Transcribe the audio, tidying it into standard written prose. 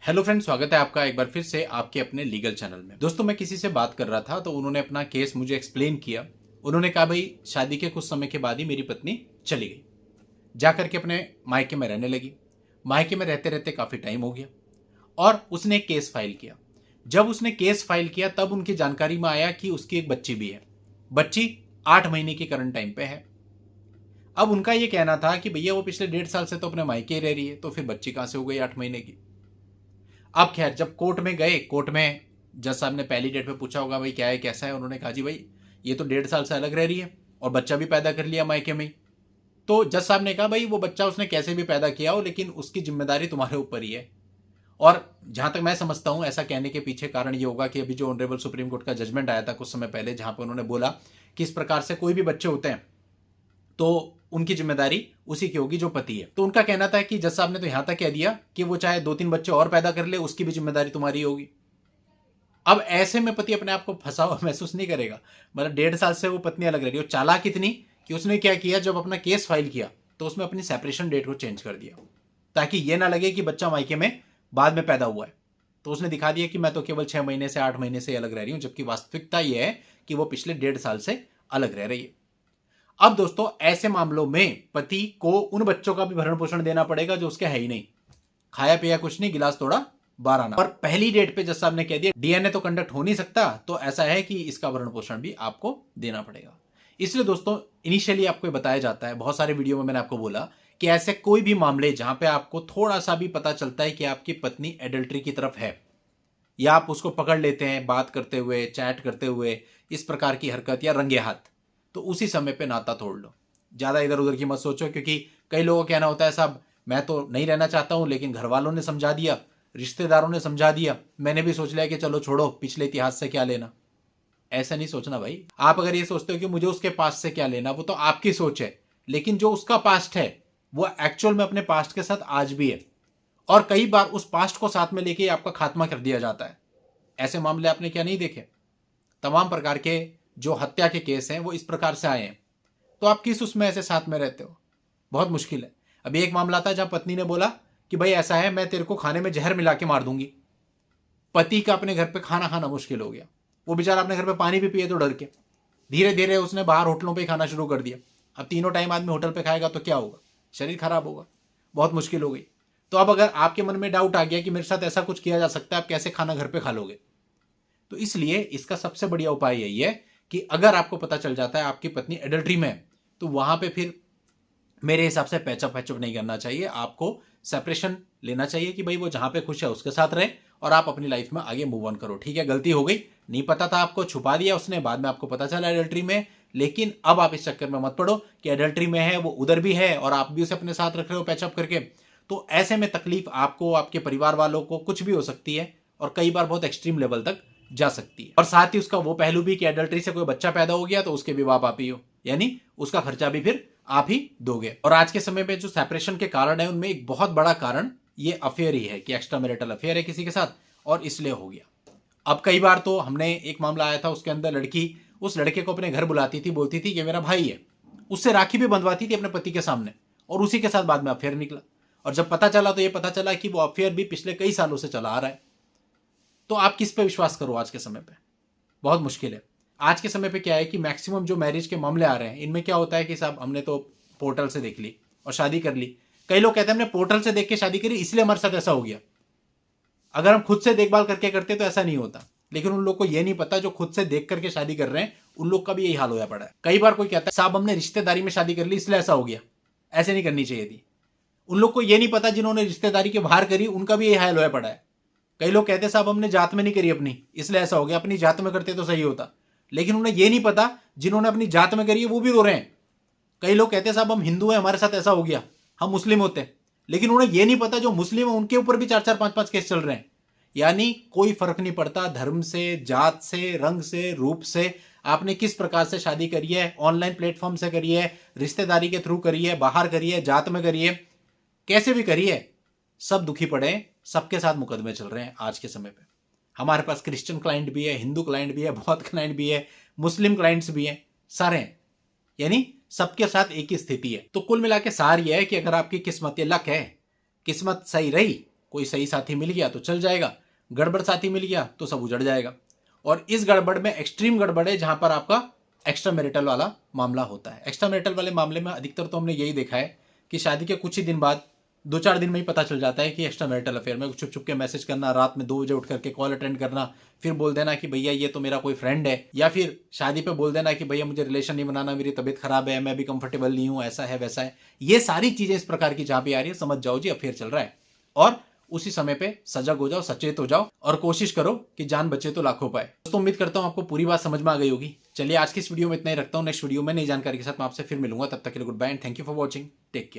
Hello friends, स्वागत है आपका एक बार फिर से आपके अपने लीगल चैनल में। दोस्तों, मैं किसी से बात कर रहा था तो उन्होंने अपना केस मुझे एक्सप्लेन किया। उन्होंने कहा, भाई शादी के कुछ समय के बाद ही मेरी पत्नी चली गई, जा करके अपने मायके में रहने लगी। मायके में रहते रहते काफ़ी टाइम हो गया और उसने एक केस फाइल किया। जब उसने केस फाइल किया तब उनकी जानकारी में आया कि उसकी एक बच्ची भी है। बच्ची 8 महीने की करंट टाइम पे है। अब उनका ये कहना था कि भैया वो पिछले 1.5 साल से तो अपने मायके ही रह रही है, तो फिर बच्ची कहाँ से हो गई 8 महीने की। अब खैर जब कोर्ट में गए, कोर्ट में जज साहब ने पहली डेट पे पूछा होगा, भाई क्या है कैसा है। उन्होंने कहा, जी भाई ये तो 1.5 साल से अलग रह रही है और बच्चा भी पैदा कर लिया मायके में ही। तो जज साहब ने कहा, भाई वो बच्चा उसने कैसे भी पैदा किया हो, लेकिन उसकी जिम्मेदारी तुम्हारे ऊपर ही है। और जहां तक मैं समझता हूं, ऐसा कहने के पीछे कारण ये होगा कि अभी जो ऑनरेबल सुप्रीम कोर्ट का जजमेंट आया था कुछ समय पहले, जहां पर उन्होंने बोला कि इस प्रकार से कोई भी बच्चे होते हैं तो उनकी जिम्मेदारी उसी की होगी जो पति है। तो उनका कहना था कि जज साहब ने तो यहां तक कह दिया कि वो चाहे 2-3 बच्चे और पैदा कर ले, उसकी भी जिम्मेदारी तुम्हारी होगी। अब ऐसे में पति अपने आप को फंसा हुआ महसूस नहीं करेगा। मतलब 1.5 साल से वो पत्नी अलग रह रही है। चालाक इतनी कि उसने क्या किया, जब अपना केस फाइल किया तो उसमें अपनी सेपरेशन डेट को चेंज कर दिया, ताकि ये ना लगे कि बच्चा मायके में बाद में पैदा हुआ है। तो उसने दिखा दिया कि मैं तो केवल 6 महीने से 8 महीने से अलग रह रही हूं, जबकि वास्तविकता यह है कि वो पिछले 1.5 साल से अलग रह रही है। अब दोस्तों, ऐसे मामलों में पति को उन बच्चों का भी भरण पोषण देना पड़ेगा जो उसके है ही नहीं। खाया पिया कुछ नहीं, गिलास तोड़ा 12 आना। और पहली डेट पे जज साहब ने कह दिया डीएनए तो कंडक्ट हो नहीं सकता, तो ऐसा है कि इसका भरण पोषण भी आपको देना पड़ेगा। इसलिए दोस्तों, इनिशियली आपको बताया जाता है, बहुत सारे वीडियो में मैंने आपको बोला कि ऐसे कोई भी मामले जहां पे आपको थोड़ा सा भी पता चलता है कि आपकी पत्नी एडल्ट्री की तरफ है, या आप उसको पकड़ लेते हैं बात करते हुए, चैट करते हुए, इस प्रकार की हरकत या रंगे हाथ, तो उसी समय पे नाता तोड़ लो। ज़्यादा इधर उधर की मत सोचो, क्योंकि कई लोगों का कहना होता है, साहब मैं तो नहीं रहना चाहता हूँ, लेकिन घर वालों ने समझा दिया, रिश्तेदारों ने समझा दिया, मैंने भी सोच लिया कि चलो छोड़ो, पिछले इतिहास से क्या लेना। ऐसा नहीं सोचना भाई। आप अगर ये सोचते हो कि मुझे उसके पास्ट से क्या लेना, वो तो आपकी सोच है, लेकिन जो उसका पास्ट है वो एक्चुअल में अपने पास्ट के साथ आज भी है। और कई बार उस पास्ट को साथ में लेके आपका खात्मा कर दिया जाता है। ऐसे मामले आपने क्या नहीं देखे? तमाम प्रकार के जो हत्या के केस हैं वो इस प्रकार से आए हैं। तो आप किस उसमें ऐसे साथ में रहते हो? बहुत मुश्किल है। अभी एक मामला था जहां पत्नी ने बोला कि भाई ऐसा है, मैं तेरे को खाने में जहर मिला के मार दूंगी। पति का अपने घर पे खाना खाना मुश्किल हो गया। वो बेचारा अपने घर पे पानी भी पिए तो डर के। धीरे धीरे उसने बाहर होटलों पे खाना शुरू कर दिया। अब तीनों टाइम आदमी होटल पे खाएगा तो क्या होगा? शरीर खराब होगा। बहुत मुश्किल हो गई। तो अब अगर आपके मन में डाउट आ गया कि मेरे साथ ऐसा कुछ किया जा सकता है, आप कैसे खाना घर पे खा लोगे? तो इसलिए इसका सबसे बढ़िया उपाय यही है कि अगर आपको पता चल जाता है आपकी पत्नी एडल्ट्री में है, तो वहां पे फिर मेरे हिसाब से पैचअप नहीं करना चाहिए। आपको सेपरेशन लेना चाहिए कि भाई वो जहां पे खुश है उसके साथ रहे और आप अपनी लाइफ में आगे मूव ऑन करो। ठीक है, गलती हो गई, नहीं पता था आपको, छुपा दिया उसने, बाद में आपको पता चला एडल्ट्री में, लेकिन अब आप इस चक्कर में मत पड़ो कि एडल्ट्री में है, वो उधर भी है और आप भी उसे अपने साथ रख रहे हो पैचअप करके। तो ऐसे में तकलीफ आपको, आपके परिवार वालों को कुछ भी हो सकती है और कई बार बहुत एक्सट्रीम लेवल तक जा सकती है। और साथ ही उसका वो पहलू भी कि एडल्ट्री से कोई बच्चा पैदा हो गया तो उसके भी बाप आप ही हो, यानी उसका खर्चा भी फिर आप ही दोगे। और आज के समय में जो सेपरेशन के कारण है उनमें एक बहुत बड़ा कारण ये अफेयर ही है कि एक्स्ट्रा मैरिटल अफेयर है किसी के साथ और इसलिए हो गया। अब कई बार तो हमने एक मामला आया था, उसके अंदर लड़की उस लड़के को अपने घर बुलाती थी, बोलती थी कि मेरा भाई है, उससे राखी भी बंधवाती थी अपने पति के सामने, और उसी के साथ बाद में अफेयर निकला। और जब पता चला तो ये पता चला कि वो अफेयर भी पिछले कई सालों से चला आ रहा है। तो आप किस पे विश्वास करो आज के समय पे? बहुत मुश्किल है। आज के समय पे क्या है कि मैक्सिमम जो मैरिज के मामले आ रहे हैं इनमें क्या होता है कि साहब हमने तो पोर्टल से देख ली और शादी कर ली। कई लोग कहते हैं हमने पोर्टल से देख के शादी करी इसलिए हमारे साथ ऐसा हो गया। अगर हम खुद से देखभाल करके करते तो ऐसा नहीं होता। लेकिन उन लोग को यह नहीं पता जो खुद से देख करके शादी कर रहे हैं, उन लोग का भी यही हाल होया पड़ा है। कई बार कोई कहता है साहब हमने रिश्तेदारी में शादी कर ली इसलिए ऐसा हो गया। ऐसे नहीं करनी चाहिए थी। उन लोग को यह नहीं पता जिन्होंने रिश्तेदारी के बाहर करी उनका भी यही हाल होया पड़ा है। कई लोग कहते हैं साहब हमने जात में नहीं करी अपनी इसलिए ऐसा हो गया, अपनी जात में करते तो सही होता। लेकिन उन्हें यह नहीं पता जिन्होंने अपनी जात में करी है वो भी रो रहे हैं। कई लोग कहते हैं साहब हम हिंदू हैं हमारे साथ ऐसा हो गया, हम मुस्लिम होते हैं। लेकिन उन्हें यह नहीं पता जो मुस्लिम है उनके ऊपर भी 4-4, 5-5 केस चल रहे हैं। यानी कोई फर्क नहीं पड़ता धर्म से, जात से, रंग से, रूप से, आपने किस प्रकार से शादी करी है, ऑनलाइन प्लेटफॉर्म से करी है, रिश्तेदारी के थ्रू करी है, बाहर करी है, जात में करी है, कैसे भी करी है, सब दुखी पड़े, सबके साथ मुकदमे चल रहे हैं आज के समय पे। हमारे पास क्रिश्चियन क्लाइंट भी है, हिंदू क्लाइंट भी है, बौद्ध क्लाइंट भी है, मुस्लिम क्लाइंट्स भी हैं, सारे हैं। यानी सबके साथ एक ही स्थिति है। तो कुल मिला के सार यह है कि अगर आपकी किस्मत, ये लक है, किस्मत सही रही कोई सही साथी मिल गया तो चल जाएगा, गड़बड़ साथी मिल गया तो सब उजड़ जाएगा। और इस गड़बड़ में एक्सट्रीम गड़बड़ है जहां पर आपका एक्स्ट्रा मैरिटल वाला मामला होता है। एक्स्ट्रा मैरिटल वाले मामले में अधिकतर तो हमने यही देखा है कि शादी के कुछ ही दिन बाद, 2-4 दिन में ही पता चल जाता है कि एक्स्ट्रा मैरिटल अफेयर में छुप छुप के मैसेज करना, रात में 2 बजे उठ करके कॉल अटेंड करना, फिर बोल देना कि भैया ये तो मेरा कोई फ्रेंड है, या फिर शादी पे बोल देना कि भैया मुझे रिलेशन नहीं बनाना, मेरी तबीयत खराब है, मैं भी कंफर्टेबल नहीं हूं, ऐसा है वैसा है। ये सारी चीजें इस प्रकार की जहां पे आ रही है, समझ जाओ जी अफेयर चल रहा है। और उसी समय पे सजग हो जाओ, सचेत हो जाओ और कोशिश करो कि जान बचे तो लाखों पाए। दोस्तों उम्मीद करता हूं आपको पूरी बात समझ में आ गई होगी। चलिए आज की इस वीडियो में इतना ही रखता हूं, नेक्स्ट वीडियो में नई जानकारी के साथ मैं आपसे फिर मिलूंगा। तब तक के लिए goodbye and thank you for watching, take care.